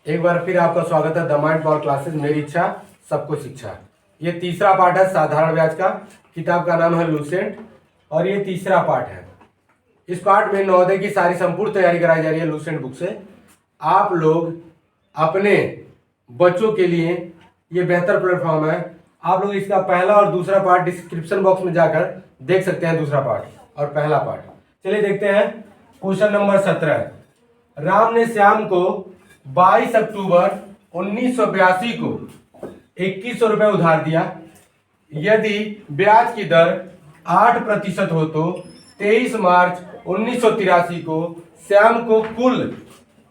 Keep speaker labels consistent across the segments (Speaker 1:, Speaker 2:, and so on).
Speaker 1: एक बार फिर आपका स्वागत है द माइंड पावर क्लासेस, मेरी इच्छा सबको शिक्षा। ये तीसरा पार्ट है साधारण ब्याज का। किताब का नाम है लूसेंट और ये तीसरा पार्ट है। इस पार्ट में नवोदय की सारी संपूर्ण तैयारी कराई जा रही है लूसेंट बुक से। आप लोग अपने बच्चों के लिए ये बेहतर प्लेटफॉर्म है। आप लोग इसका पहला और दूसरा पार्ट डिस्क्रिप्शन बॉक्स में जाकर देख सकते हैं, दूसरा पार्ट और पहला पार्ट। चलिए देखते हैं क्वेश्चन नंबर 17। राम ने श्याम को 22 अक्टूबर 1982 को 2100 रुपये उधार दिया। यदि ब्याज की दर 8% हो तो 23 मार्च 1983 को श्याम को कुल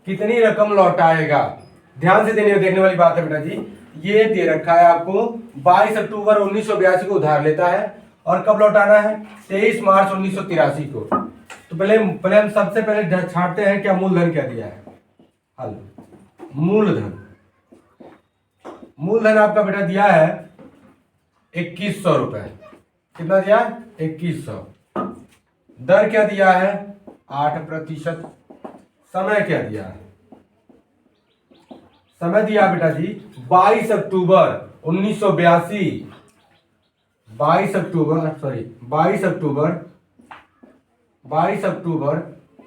Speaker 1: कितनी रकम लौटाएगा। ध्यान से देखने वाली बात है बेटा जी। ये दे रखा है आपको 22 अक्टूबर 1982 को उधार लेता है और कब लौटाना है, 23 मार्च 1983 को। तो पहले हम सबसे पहले छांटते हैं क्या मूलधन क्या दिया है। हल मूलधन आपका बेटा दिया है 2100 रुपए। कितना दिया, 2100। दर क्या दिया है, 8%। समय क्या दिया है, समय दिया बेटा जी 22 अक्टूबर 1982। 22 अक्टूबर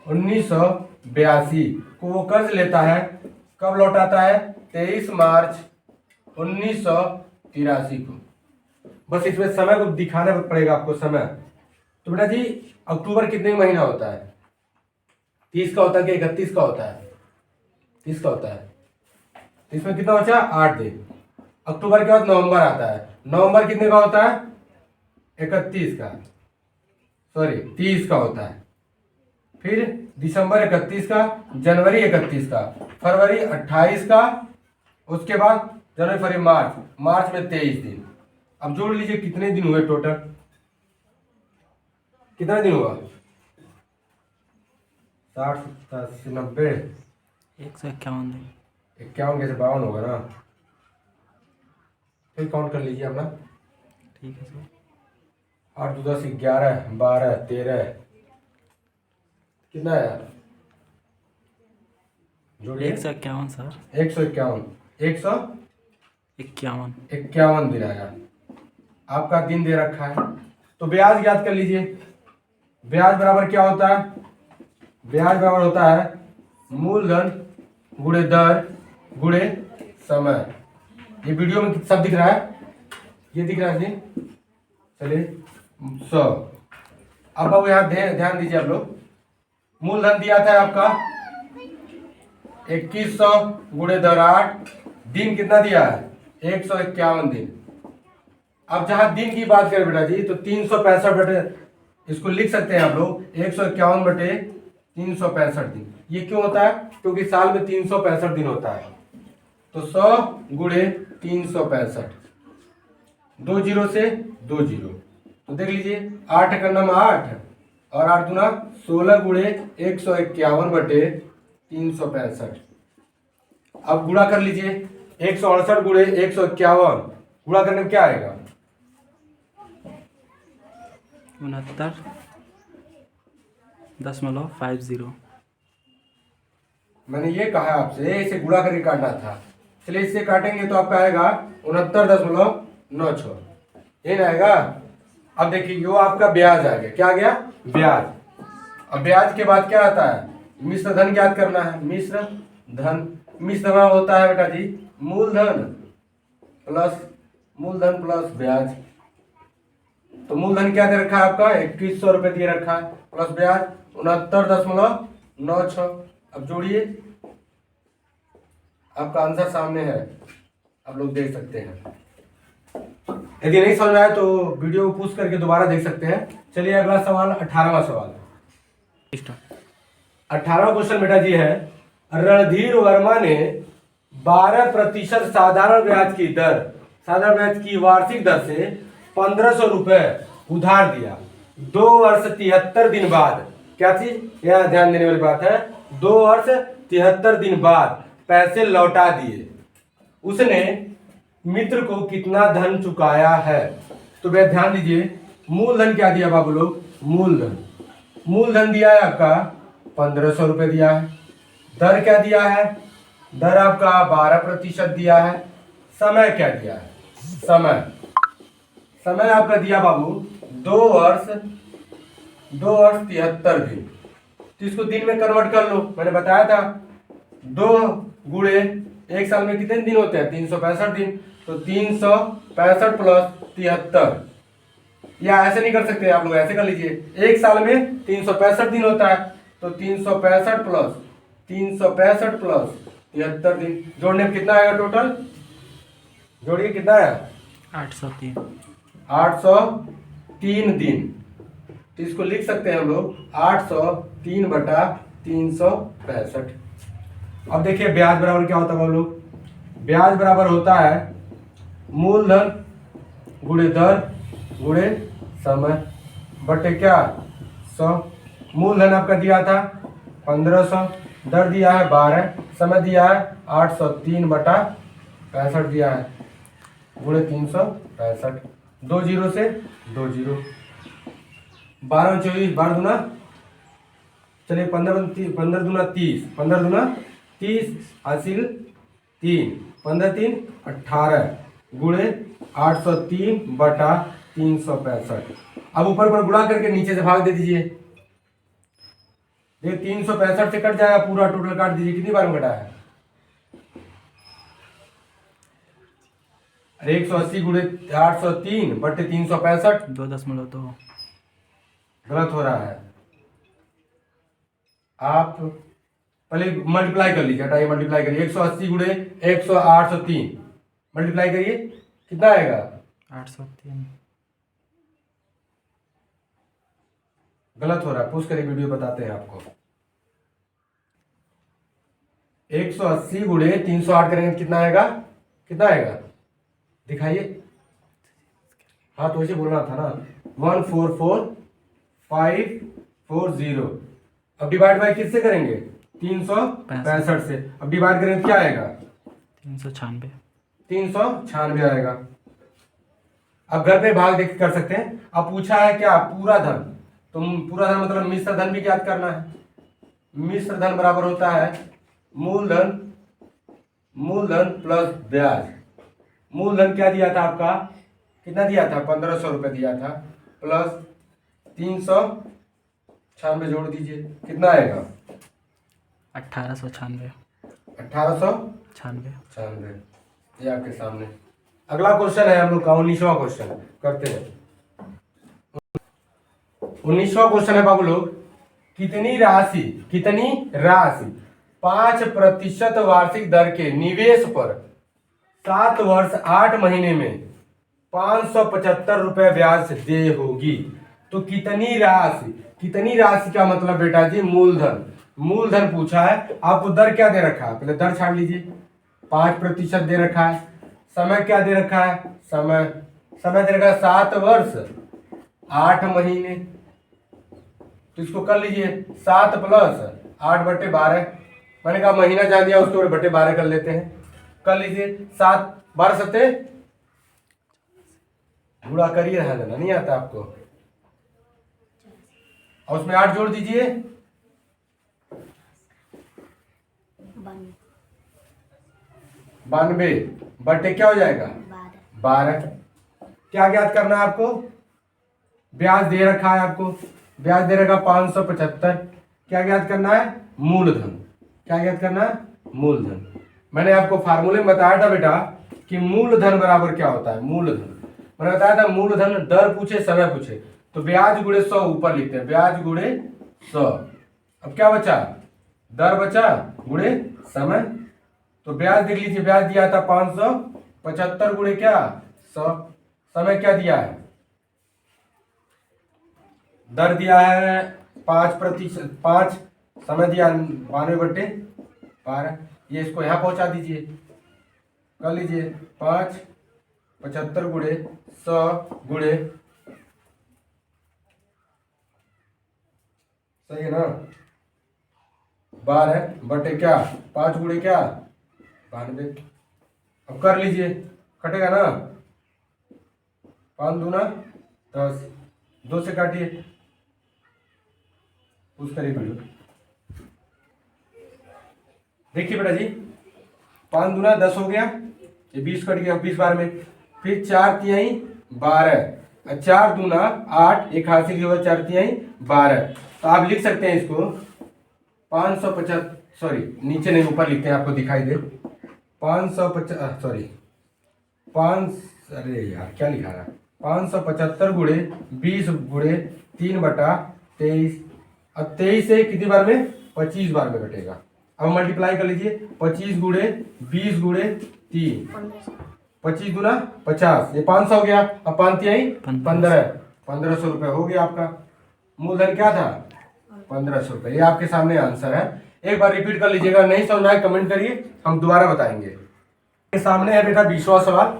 Speaker 1: 1982 को वो कर्ज लेता है। कब लौटाता है, 23 मार्च 1983 को। बस इसमें समय को दिखाना पड़ेगा आपको समय। तो बेटा जी अक्टूबर कितने महीना होता है, 30 का होता है कि 31 का होता है, 30 का होता है। इसमें कितना बचा, 8 दिन। अक्टूबर के बाद नवंबर आता है। नवंबर कितने का होता है, 31 का, 30 का होता है। फिर दिसंबर 31 का, जनवरी 31 का, फरवरी 28 का, उसके बाद जनवरी फरवरी मार्च में 23 दिन। अब जोड़ लीजिए कितने दिन हुए टोटल, कितना दिन हुआ, 60 80 90
Speaker 2: 151 दिन।
Speaker 1: 51 कैसे 52 होगा ना। फिर काउंट कर लीजिए अपना।
Speaker 2: ठीक है सर।
Speaker 1: 8 2 10 11 12 13 कितना है, जोड़िए।
Speaker 2: 151 सर।
Speaker 1: 151
Speaker 2: 51
Speaker 1: दिन आया। आपका दिन दे रखा है तो ब्याज ज्ञात कर लीजिए। ब्याज बराबर क्या होता है, ब्याज बराबर होता है मूलधन गुणे दर गुणे समय। ये वीडियो में सब दिख रहा है, ये दिख रहा है जी। चलिए 100। अब यहाँ ध्यान दीजिए आप लोग। मूलधन दिया था आपका 2100 गुणे दर 8। दिन कितना दिया है, 151 दिन। अब जहां दिन की बात करें बेटा जी तो 365 बटे, इसको लिख सकते हैं आप लोग 151 बटे 365 दिन। ये क्यों होता है, क्योंकि साल में 365 दिन होता है। तो 100 गुणे 365, 2 जीरो से 2 जीरो। तो देख लीजिए 8 का नाम 8 और 8 दूना 16 गुणे 151 बटे 365। अब गुणा कर लीजिए 168 गुणे 151, गुणा करने में क्या आएगा,
Speaker 2: 69.50।
Speaker 1: मैंने ये कहा आपसे इसे गुणा करके काटना था। चलिए इससे काटेंगे तो आपका आएगा 69.96, ये ना आएगा। अब देखिए यो आपका ब्याज आ गया, क्या आ गया, ब्याज। अब ब्याज के बाद क्या आता है, मिश्र धन ज्ञात करना है। मिश्र धन होता है बेटा जी मूलधन प्लस ब्याज। तो मूलधन क्या दे रखा है आपका, 2100 रुपये दे रखा है, प्लस ब्याज 69.96। अब जोड़िए, आपका आंसर सामने है, आप लोग देख सकते हैं। यदि नहीं समझ आए तो वीडियो को पुश करके दोबारा देख सकते हैं। चलिए अगला सवाल, 18वां सवाल। 18वां क्वेश्चन बेटा जी है, रणधीर वर्मा ने 12% साधारण ब्याज की वार्षिक दर से 1500 रुपए उधार दिया। 2 वर्ष 73 दिन बाद, क्या चीज, यह ध्यान देने वाली बात है, 2 वर्ष 73 दिन बाद पैसे लौटा दिए। उसने मित्र को कितना धन चुकाया है। तो भैया ध्यान दीजिए, मूलधन क्या दिया बाबू लोग, मूलधन दिया है आपका 1500 रुपए दिया है। दर क्या दिया है, दर आपका 12% दिया है। समय क्या दिया है? समय समय आपका दिया बाबू 2 वर्ष 73 दिन। तो इसको दिन में कन्वर्ट कर लो, मैंने बताया था 2 × 1 साल में कितने दिन होते हैं? 365 दिन। तो 365 प्लस 73, या ऐसे नहीं कर सकते आप लोग, ऐसे कर लीजिए। 1 साल में 365 दिन होता है, तो 365 प्लस 73 दिन जोड़ने में कितना आएगा टोटल? जोड़िए कितना है?
Speaker 2: 803।
Speaker 1: 803 दिन। तो इसको लिख सकते हैं हम लोग 803/365। अब देखिए ब्याज बराबर क्या होता है हम लोग? ब्याज बराबर होता है मूलधन गुणे दर गुणे समय बटे क्या? 100। मूलधन आपका दिया था 1500, दर दिया है 12, समय दिया है 803/65 दिया है, गुणे 365। 2 जीरो से 2 जीरो, 12 24, 12 दूना, चलिए 15 दूना 30, 15 दूना 30, हासिल 3, 15 3 18, गुणे 803/365। अब ऊपर पर गुणा करके नीचे से भाग दे दीजिए। ये 365 से कट जाएगा, पूरा टोटल काट दीजिए। कितनी बार में कटा है? 180 गुणे 803/365।
Speaker 2: 2.2।
Speaker 1: गलत हो रहा है। आप पहले मल्टीप्लाई कर लीजिए, हटाइए मल्टीप्लाई करिए। 180 गुणे 803 मल्टीप्लाई करिए, कितना आएगा?
Speaker 2: 803।
Speaker 1: गलत हो रहा है, पूछ करिए, वीडियो बताते हैं आपको। 180 गुणे 308 करेंगे कितना आएगा? कितना आएगा दिखाइए। हाँ तो ऐसे बोलना था ना, 144540। अब डिवाइड बाय किससे करेंगे? 365 से। अब डिवाइड करेंगे क्या आएगा?
Speaker 2: 396।
Speaker 1: 396 आएगा। अब घर पे भाग देख कर सकते हैं। अब पूछा है क्या? पूरा धन। तो पूरा धन मतलब मिश्र धन भी ज्ञात करना है। मिश्र धन बराबर होता है मूलधन प्लस ब्याज। मूलधन क्या दिया था आपका? कितना दिया था? 1500 रुपये दिया था, प्लस 396 जोड़ दीजिए, कितना आएगा?
Speaker 2: 1896।
Speaker 1: 1896। ये आपके सामने। अगला क्वेश्चन है हम लोग का 19वां क्वेश्चन करते हैं। 19वां क्वेश्चन है बाबू लोग, कितनी राशि 5% वार्षिक दर के निवेश पर 7 वर्ष 8 महीने में 575 रुपए ब्याज दे होगी। तो कितनी राशि का मतलब बेटा जी मूलधन पूछा है। आपको दर क्या दे रखा है? पहले दर छाड़ लीजिए। 5% दे रखा है। समय क्या दे रखा है? समय दे रखा है 7 वर्ष 8 महीने। तो इसको कर लीजिए 7 प्लस 8/12। मैंने कहा महीना जान दिया, उसको 12 कर लेते हैं। कर लीजिए 7 12 सत्ते, गुणा करिए, रहना नहीं आता आपको। और उसमें 8 जोड़ दीजिए, 92 बटे क्या हो जाएगा? 12। क्या ज्ञात करना है आपको? ब्याज दे रखा है आपको, ब्याज दे रखा 575। क्या ज्ञात करना है? मूलधन। क्या ज्ञात करना है? मूलधन। मैंने आपको फार्मूले में बताया था बेटा कि मूलधन बराबर क्या होता है। मूलधन मैंने बताया था, मूलधन दर पूछे समय पूछे तो ब्याज गुणे 100 ऊपर लिखते हैं, ब्याज गुणे 100। अब क्या बचा? दर बचा गुणे समय। तो ब्याज देख लीजिए, ब्याज दिया था 575 गुणे क्या? 100। समय क्या दिया है? दर दिया है 5%, 5, समय दिया 92/12। ये इसको यहां पहुंचा दीजिए, कर लीजिए 575 गुणे 100 गुणे, सही है ना, 12/, क्या 5 गुणे क्या? 92। अब कर लीजिए, कटेगा ना, 5 दूना 10, 2 से काटिए, उस करीब वीडियो देखिए बेटा जी। 5 दूना 10 हो गया, ये 20 कट गया 20 बार में। फिर 4 तिहाई 12, 4 दूना 8, एक हासिल की होगा 4 तिहाई 12। तो आप लिख सकते हैं इसको 550, सॉरी नीचे नहीं ऊपर लिखते हैं आपको दिखाई दे, 550 सॉरी 5, अरे यार क्या लिखा रहा है, 575 गुणे 20 गुणे 3/23। अब 23 से कितनी बार में, 25 बार में घटेगा। अब मल्टीप्लाई कर लीजिए, 25 गुणे 20 गुणे 3, 25 दूना 50, ये 500 हो गया। अब 5 तिहाई 15, 1500 रुपये हो गया आपका। मूलधन क्या था, 1500 रुपये। ये आपके सामने आंसर है। एक बार रिपीट कर लीजिएगा, नहीं समझ में आए कमेंट करिए, हम दोबारा बताएंगे। के सामने है बेटा 20वां सवाल।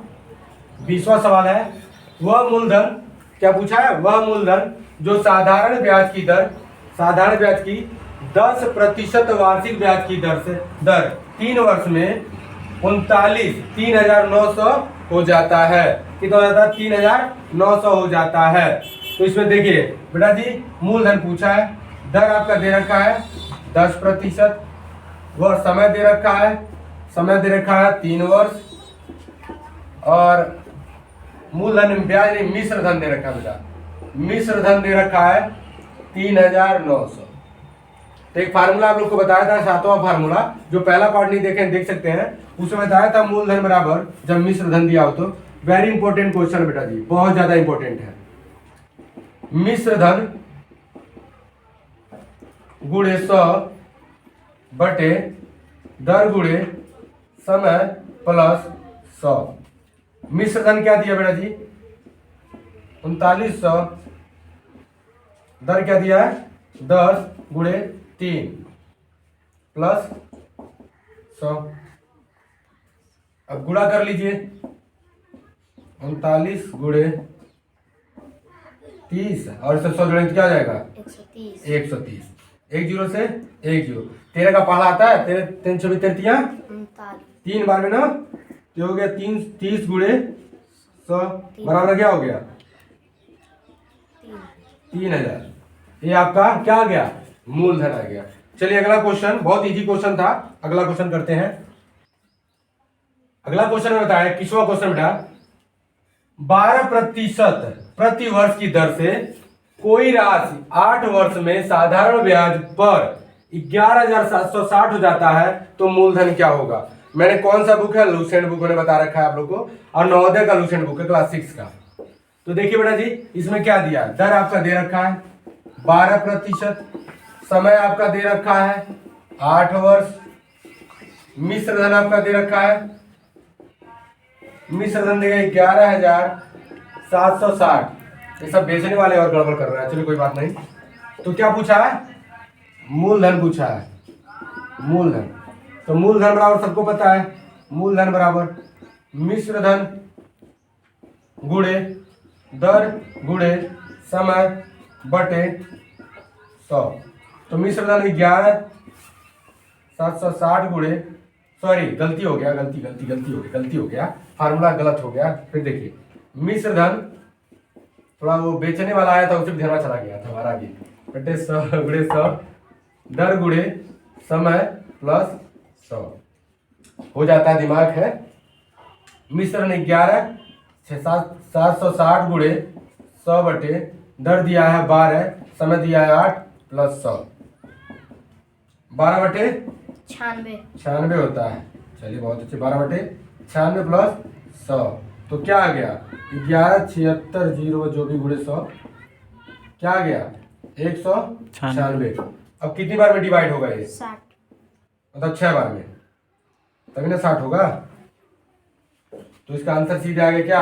Speaker 1: 20वां सवाल है, वह मूलधन, क्या पूछा है, वह मूलधन जो साधारण ब्याज की दर, साधारण ब्याज की 10% वार्षिक ब्याज की दर 3 वर्ष में 39,900 हो जाता है। कितना हो जाता है, 3,900 हो जाता है। तो इसमें देखिए बेटा जी, मूलधन पूछा है, दर आपका दे रखा है 10%, वह समय दे रखा है, समय दे रखा है 3 वर्ष, और मूलधन ब्याज नहीं मिश्र धन दे रखा है बेटा, मिश्र धन दे रखा है 3,900। तो एक फार्मूला आप लोग को बताया था, 7वां फार्मूला, जो पहला पार्ट नहीं देखे देख सकते हैं, उसमें बताया था मूलधन बराबर जब मिश्र धन दिया हो तो। वेरी इंपॉर्टेंट क्वेश्चन बेटा जी, बहुत ज्यादा इंपॉर्टेंट है। मिश्र धन गुणे 100 बटे दर गुणे समय प्लस 100। मिश्र धन क्या दिया बेटा जी, 3900, दर क्या दिया है 10 गुणे 3 प्लस 100। अब गुणा कर लीजिए, 39 गुणे 30 और इससे 100 जोड़ेंगे तो क्या हो जाएगा 130। 1 0 से 1 0, 13 का पहाड़ा आता है, 3 6 33 3 बार में ना, तो हो गया 30 गुणे 100 बराबर क्या हो गया 3000। ये आपका क्या आ गया, मूलधन आ गया। चलिए अगला क्वेश्चन, बहुत इजी क्वेश्चन था, अगला क्वेश्चन करते हैं। अगला क्वेश्चन में बताया, 21वां क्वेश्चन बेटा, 12% प्रति वर्ष की दर से कोई राशि 8 वर्ष में साधारण ब्याज पर 11,760 हो जाता है, तो मूलधन क्या होगा। मैंने कौन सा बुक है, लूसेंट बुक मैंने बता रखा है आप लोग को, और नवोदय का लूसेंट बुक है क्लास 6 का। तो देखिए बेटा जी, इसमें क्या दिया, दर आपका दे रखा है 12%, समय आपका दे रखा है 8 वर्ष, मिश्र धन आपका दे रखा है, मिश्र धन देगा 11,760। ये सब बेचने वाले और गड़बड़ कर रहे हैं, चलिए कोई बात नहीं। तो क्या पूछा है, मूलधन पूछा है, मूलधन। तो मूलधन बराबर सबको पता है, मूलधन बराबर मिश्र धन गुणे दर गुणे समय बटे 100। तो मिश्र धन 11,760 गुणे, सॉरी गलती हो गया, गलती हो गया, फार्मूला गलत हो गया। फिर देखिए, मिश्र धन थोड़ा वो बेचने वाला आया था, उसे ध्यान चला गया था हमारा भी, बटे 100 गुणे 100 दर गुणे समय प्लस 100 हो जाता है, दिमाग है। मिश्र धन 11,760 गुणे 100 बटे दर दिया है 12, समय दिया है 8 प्लस 100, 12 बटे 96 होता है। चलिए बहुत अच्छे, 12 बटे 96 प्लस 100, तो क्या आ गया 11,76,0 जो भी गुणे 100 क्या आ गया 196। अब कितनी बार में डिवाइड होगा ये, 60, मतलब 6 बार में, तभी ना 60 होगा। तो इसका आंसर सीधे आ गया क्या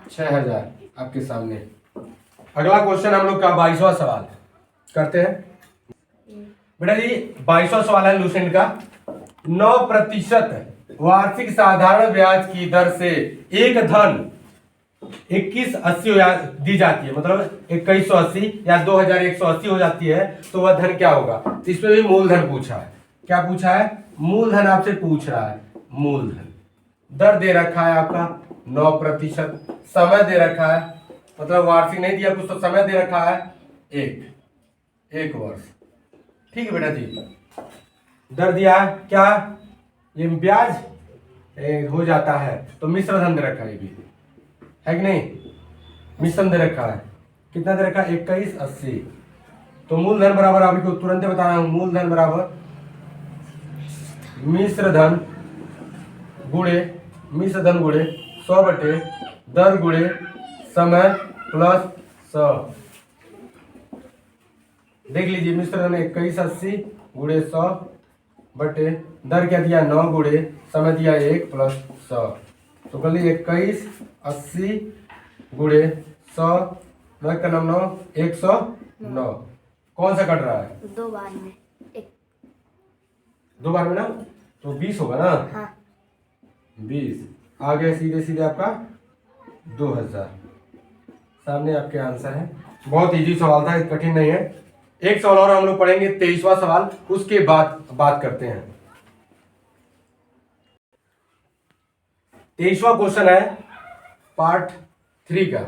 Speaker 1: 6,000 आपके सामने। अगला क्वेश्चन हम लोग का 22वां सवाल करते हैं बेटा जी। 22वां सवाल है लूसेंट का, 9% वार्षिक साधारण ब्याज की दर से एक धन 2180 दी जाती है, मतलब 2180 या 2180 हो जाती है, तो वह धन क्या होगा। इसमें भी मूलधन पूछा है, क्या पूछा है, मूलधन आपसे पूछ रहा है। मूलधन दर दे रखा है आपका 9%, समय दे रखा है, मतलब वार्षिक नहीं दिया कुछ, तो समय दे रखा है एक वर्ष। ठीक है बेटा जी, दर दिया है क्या, ये ब्याज हो जाता है, तो मिश्र धन दे रखा है, ये भी है कि नहीं, मिश्र धन दे रखा है। कितना दे रखा है? 2180। तो मूलधन बराबर, आपको तुरंत बताना है, मूलधन बराबर मिश्र धन गुणे 100 बटे दर गुणे समय प्लस 100। देख लीजिए, मिश्र धन 2180 गुणे 100 बटे दर क्या दिया 9 गुणे समय दिया 1 प्लस 100। तो कर लीजिए 2180 गुणे 100 का नाम 9 109। कौन सा कट रहा है?
Speaker 3: 2 बार में
Speaker 1: 2 बार में ना, तो 20 होगा ना।
Speaker 3: हाँ
Speaker 1: 20 आ गया सीधे सीधे आपका 2000। सामने आपके आंसर है। बहुत इजी सवाल था, कठिन नहीं है। एक सवाल और हम लोग पढ़ेंगे, 23वां सवाल, उसके बाद बात करते हैं। 23वां क्वेश्चन है पार्ट 3 का।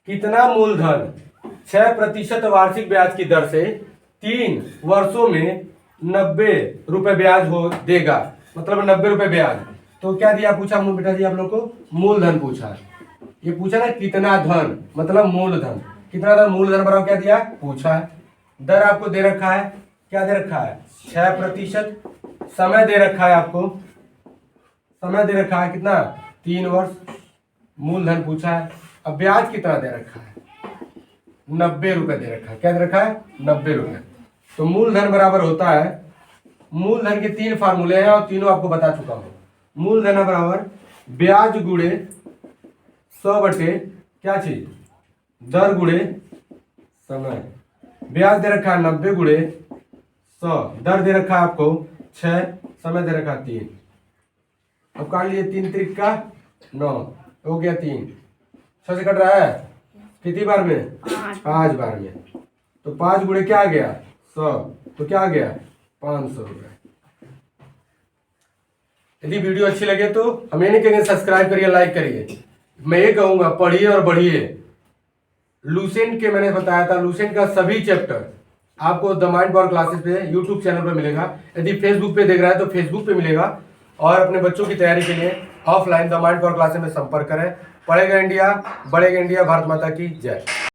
Speaker 1: कितना मूलधन 6% वार्षिक ब्याज की दर से 3 वर्षों में 90 रुपए ब्याज हो देगा, मतलब 90 रुपए ब्याज। तो क्या दिया पूछा बेटा जी, आप लोग को मूलधन पूछा। ये पूछा ना कितना धन, मतलब मूलधन। कितना धन, मूलधन बराबर क्या दिया पूछा है। दर आपको दे रखा है, क्या दे रखा है 6%। समय दे रखा है आपको, समय दे रखा है कितना 3 वर्ष। मूलधन पूछा है। अब ब्याज कितना दे रखा है 90 रुपए दे रखा है। क्या दे रखा है 90 रुपए। तो मूलधन बराबर होता है, मूलधन के 3 फार्मूले हैं और तीनों आपको बता चुका हूं। मूलधन बराबर ब्याज गुणे 100 बटे क्या चीज दर गुणे समय। ब्याज दे रखा है 90 गुणे 100, दर दे रखा है आपको 6, समय दे रखा है 3। अब काट लिए 3 त्रिक का 9 हो गया 3। 6 से कट रहा है कितनी बार में 5 बार में। तो 5 गुणे क्या आ गया 100, तो क्या आ गया 500 रुपए। यदि वीडियो अच्छी लगे तो हम ये नहीं कहेंगे सब्सक्राइब करिए, लाइक करिए, मैं ये कहूंगा पढ़िए और बढ़िए। लूसेंट के मैंने बताया था, लूसेंट का सभी चैप्टर आपको द माइंड पावर क्लासेस पे यूट्यूब चैनल पे मिलेगा। यदि फेसबुक पे देख रहा है तो फेसबुक पे मिलेगा। और अपने बच्चों की तैयारी के लिए offline the mind power classes में संपर्क करें। पढ़ेगा इंडिया, बढ़ेगा इंडिया। भारत माता की जय।